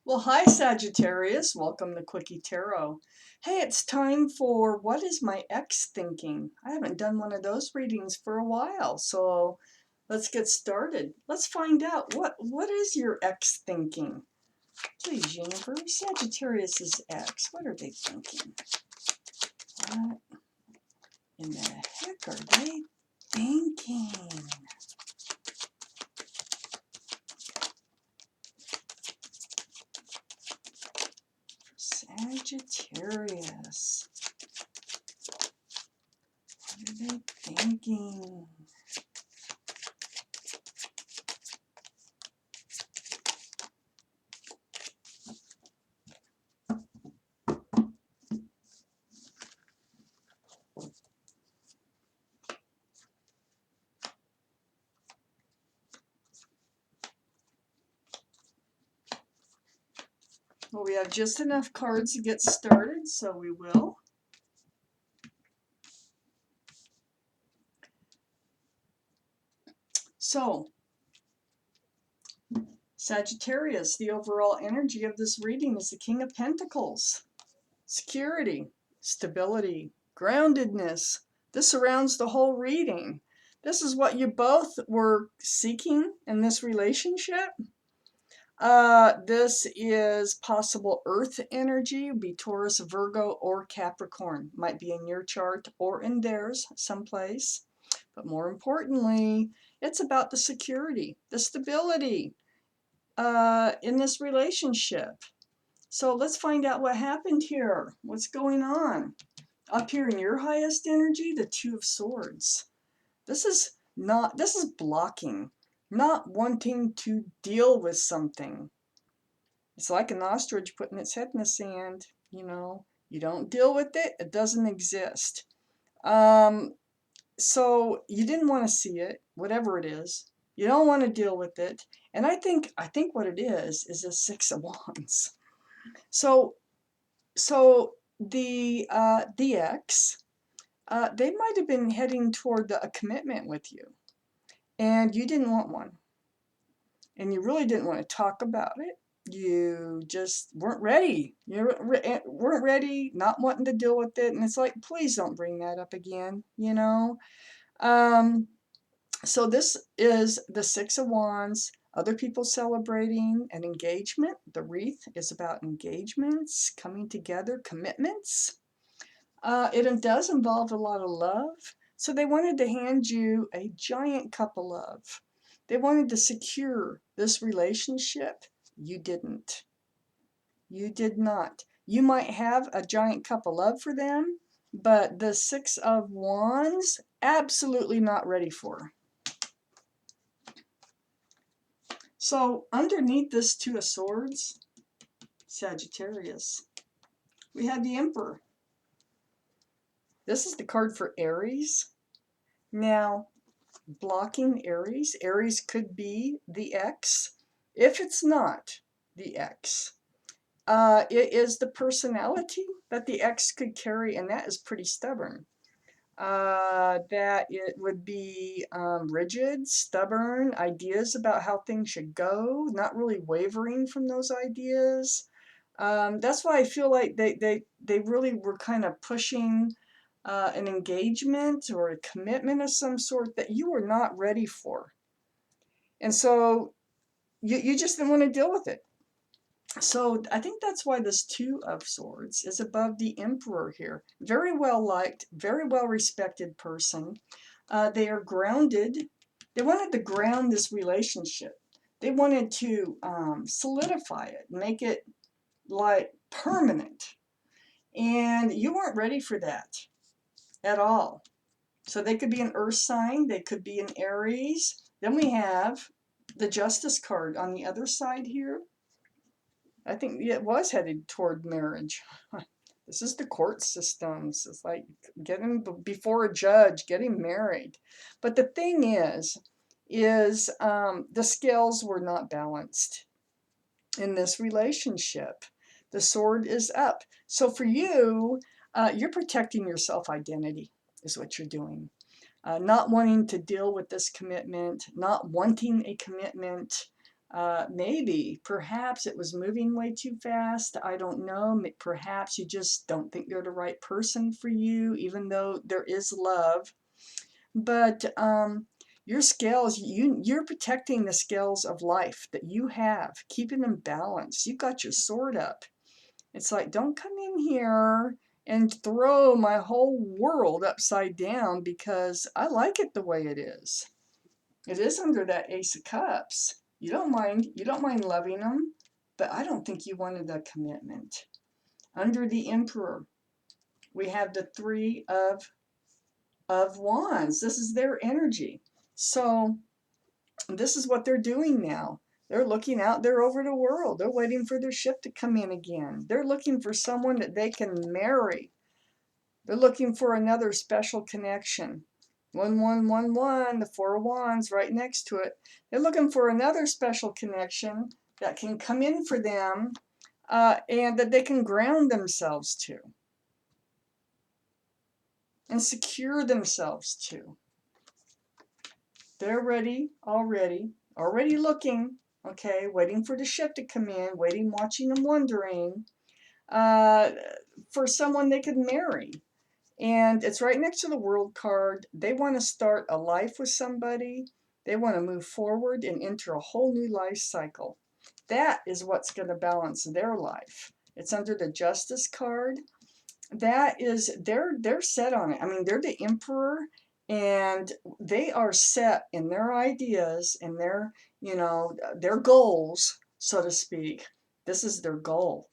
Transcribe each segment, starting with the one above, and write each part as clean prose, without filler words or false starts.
Well, hi Sagittarius, welcome to Quickie Tarot. Hey, it's time for What is My Ex Thinking? I haven't done one of those readings for a while, so let's get started. Let's find out what is your ex thinking? Please, universe, Sagittarius's ex, what are they thinking? What in the heck are they thinking? Sagittarius. What are they thinking? Well, we have just enough cards to get started, so we will. So, Sagittarius, the overall energy of this reading is the King of Pentacles. Security, stability, groundedness. This surrounds the whole reading. This is what you both were seeking in this relationship. This is possible Earth energy, be Taurus, Virgo, or Capricorn. Might be in your chart or in theirs someplace. But more importantly, it's about the security, the stability in this relationship. So let's find out what happened here. What's going on? Up here in your highest energy, the Two of Swords. This is blocking, not wanting to deal with something. It's like an ostrich putting its head in the sand. You don't deal with it, it doesn't exist. So you didn't want to see it, whatever it is. You don't want to deal with it. And I think what it is a Six of Wands. So the ex, they might have been heading toward a commitment with you, and you didn't want one, and you really didn't want to talk about it. You just weren't ready. You weren't ready, not wanting to deal with it, and it's like, please don't bring that up again. So this is the Six of Wands. Other people celebrating an engagement. The wreath is about engagements, coming together, commitments. It does involve a lot of love. So they wanted to hand you a giant cup of love. They wanted to secure this relationship. You didn't. You did not. You might have a giant cup of love for them, but the Six of Wands, absolutely not ready for. So underneath this Two of Swords, Sagittarius, we have the Emperor. This is the card for Aries. Now, blocking Aries. Aries could be the ex. If it's not the ex, it is the personality that the ex could carry, and that is pretty stubborn. That it would be rigid, stubborn, ideas about how things should go, not really wavering from those ideas. That's why I feel like they really were kind of pushing an engagement or a commitment of some sort that you were not ready for. And so you just didn't want to deal with it. So I think that's why this Two of Swords is above the Emperor here. Very well liked, very well respected person. They are grounded. They wanted to ground this relationship. They wanted to solidify it, make it like permanent. And you weren't ready for that at all. So they could be an earth sign, they could be an Aries. Then we have the Justice card on the other side here. I think it was headed toward marriage. This is the court systems. It's like getting before a judge, getting married. But the thing is the scales were not balanced in this relationship. The sword is up. So for you, you're protecting your self-identity is what you're doing. Not wanting to deal with this commitment, not wanting a commitment. Maybe, perhaps it was moving way too fast. I don't know. Perhaps you just don't think they're the right person for you, even though there is love. But your scales, you're protecting the scales of life that you have, keeping them balanced. You've got your sword up. It's like, don't come in here and throw my whole world upside down because I like it the way it is. It is under that Ace of Cups. You don't mind loving them, but I don't think you wanted a commitment. Under the Emperor, we have the Three of Wands. This is their energy. So this is what they're doing now. They're looking out there over the world. They're waiting for their ship to come in again. They're looking for someone that they can marry. They're looking for another special connection. 1111, the Four of Wands right next to it. They're looking for another special connection that can come in for them and that they can ground themselves to and secure themselves to. They're ready already looking, okay, waiting for the ship to come in, waiting, watching, and wondering for someone they could marry. And it's right next to the World card. They want to start a life with somebody. They want to move forward and enter a whole new life cycle. That is what's going to balance their life. It's under the Justice card. That is, they're set on it. I mean, they're the Emperor, and they are set in their ideas and their, their goals, so to speak. This is their goal.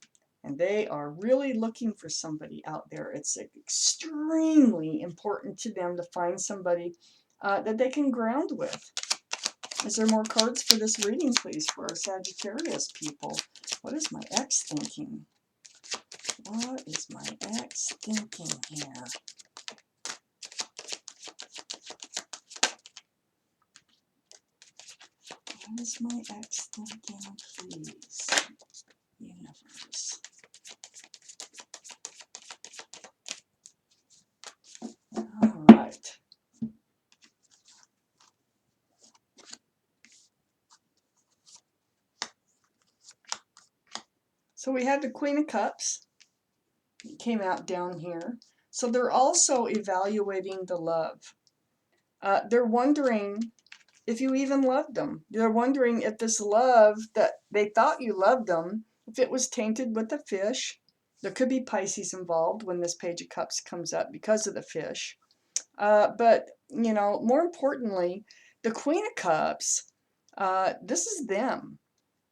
And they are really looking for somebody out there. It's extremely important to them to find somebody that they can ground with. Is there more cards for this reading, please, for our Sagittarius people? What is my ex thinking? What is my ex thinking here? What is my ex thinking, please, universe? All right. So we have the Queen of Cups. It came out down here. So they're also evaluating the love. They're wondering if you even loved them. They're wondering if this love that they thought you loved them, if it was tainted with the fish. There could be Pisces involved when this Page of Cups comes up because of the fish. But, more importantly, the Queen of Cups, this is them,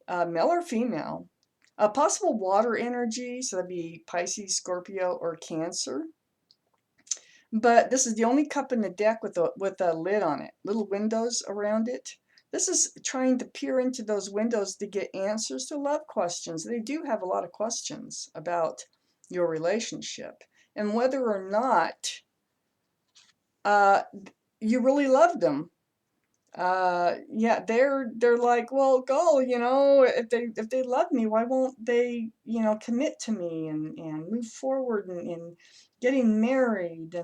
male or female. A possible water energy, so that'd be Pisces, Scorpio, or Cancer. But this is the only cup in the deck with a lid on it, little windows around it. This is trying to peer into those windows to get answers to love questions. They do have a lot of questions about your relationship and whether or not you really love them. Yeah, they're like, well, go, if they love me, why won't they, commit to me and move forward and getting married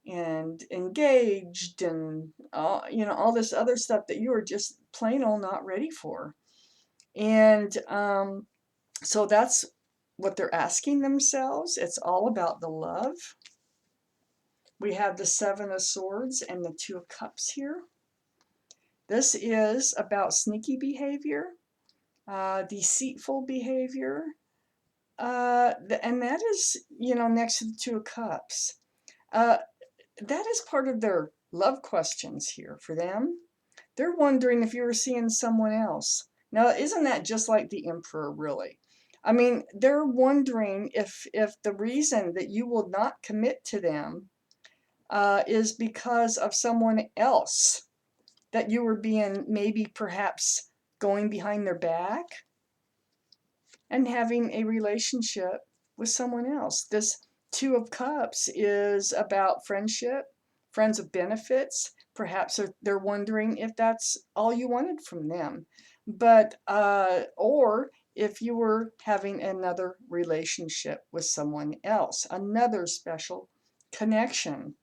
and engaged and all this other stuff that you are just plain old not ready for. And so that's what they're asking themselves. It's all about the love. We have the Seven of Swords and the Two of Cups here. This is about sneaky behavior, deceitful behavior, and that is, next to the Two of Cups. That is part of their love questions here for them. They're wondering if you were seeing someone else. Now, isn't that just like the Emperor, really? I mean, they're wondering if the reason that you will not commit to them is because of someone else, that you were being maybe perhaps going behind their back and having a relationship with someone else. This Two of Cups is about friendship, friends of benefits. Perhaps they're wondering if that's all you wanted from them. But, or if you were having another relationship with someone else, another special connection.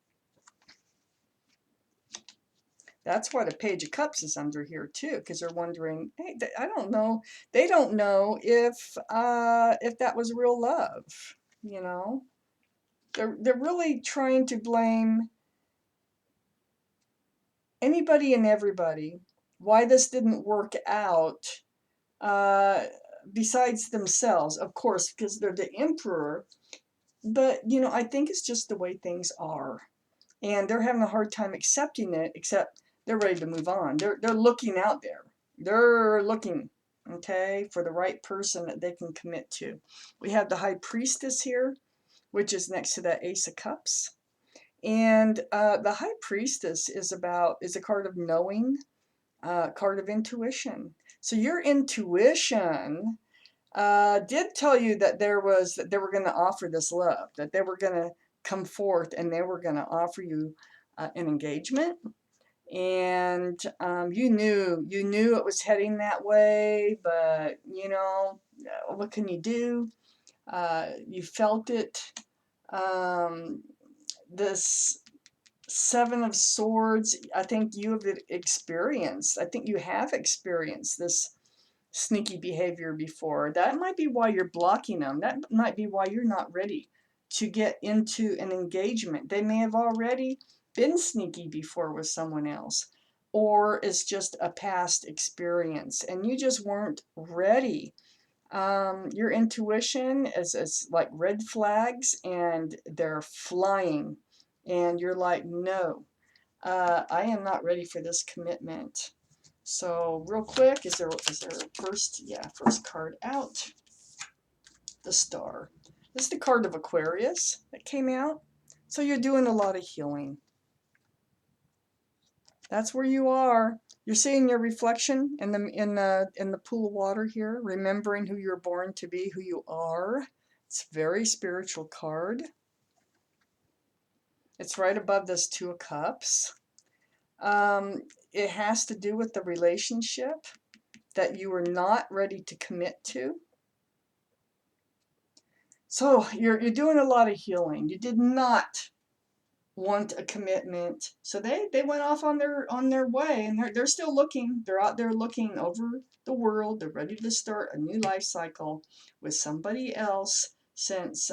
That's why the Page of Cups is under here too, because they're wondering, hey, I don't know. They don't know if that was real love, you know. They're really trying to blame anybody and everybody why this didn't work out, uh, besides themselves, of course, because they're the emperor. But you know, I think it's just the way things are, and they're having a hard time accepting it. Except they're ready to move on. They're looking out there. They're looking, okay, for the right person that they can commit to. We have the High Priestess here, which is next to that Ace of Cups. And the High Priestess is a card of knowing, card of intuition. So your intuition did tell you that that they were going to offer this love, that they were going to come forth and they were going to offer you an engagement. And you knew it was heading that way, but you know, what can you do? You felt it. Um, this Seven of Swords, I think you have experienced. I think you have experienced this sneaky behavior before. That might be why you're blocking them. That might be why you're not ready to get into an engagement. They may have already been sneaky before with someone else, or it's just a past experience and you just weren't ready. Your intuition is like red flags and they're flying, and you're like, no, I am not ready for this commitment. So real quick, is there first card out? The Star. This is the card of Aquarius that came out. So you're doing a lot of healing. That's where you are. You're seeing your reflection in the pool of water here, remembering who you're born to be, who you are. It's a very spiritual card. It's right above this Two of Cups. It has to do with the relationship that you were not ready to commit to. So you're doing a lot of healing. You did not want a commitment, so they went off on their way, and they're still looking. They're out there looking over the world. They're ready to start a new life cycle with somebody else, since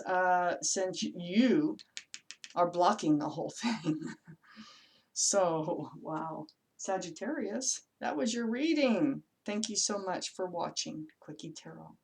you are blocking the whole thing. So wow, Sagittarius, that was your reading. Thank you so much for watching Quickie Tarot.